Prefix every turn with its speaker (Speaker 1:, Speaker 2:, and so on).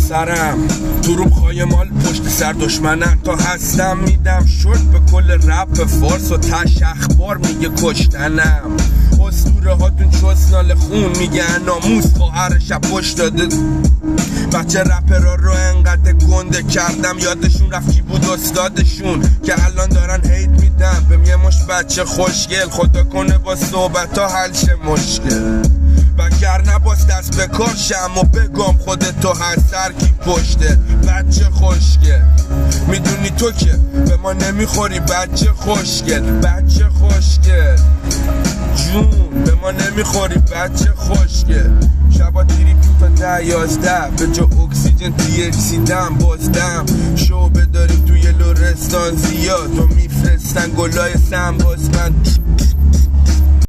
Speaker 1: سرم تو روبخای مال پشت سر دشمنم تا هستم میدم شد به کل رپ فارس و تش اخبار میگه کشتنم اسطوره هاتون چسنال خون میگن ناموس خواهر شب پشت داده بچه رپرها رو انقدر گنده کردم یادشون رفت کی بود استادشون که الان دارن هیت میدن به یه مش بچه خوشگل خدا کنه با صحبت ها حل شه مشکل وگر نباز دست به کار شم و بگم خودتو هست سر کی پشته بچه خوشگل میدونی تو که به ما نمیخوری بچه خوشگل بچه خوشگل جون به ما نمیخوری بچه خوشگل شبا تریپ تا 10-11 به جا اکسیژن THC بازدم شعبه داریم توی لرستان زیاد و میفرستن گلای سنباز من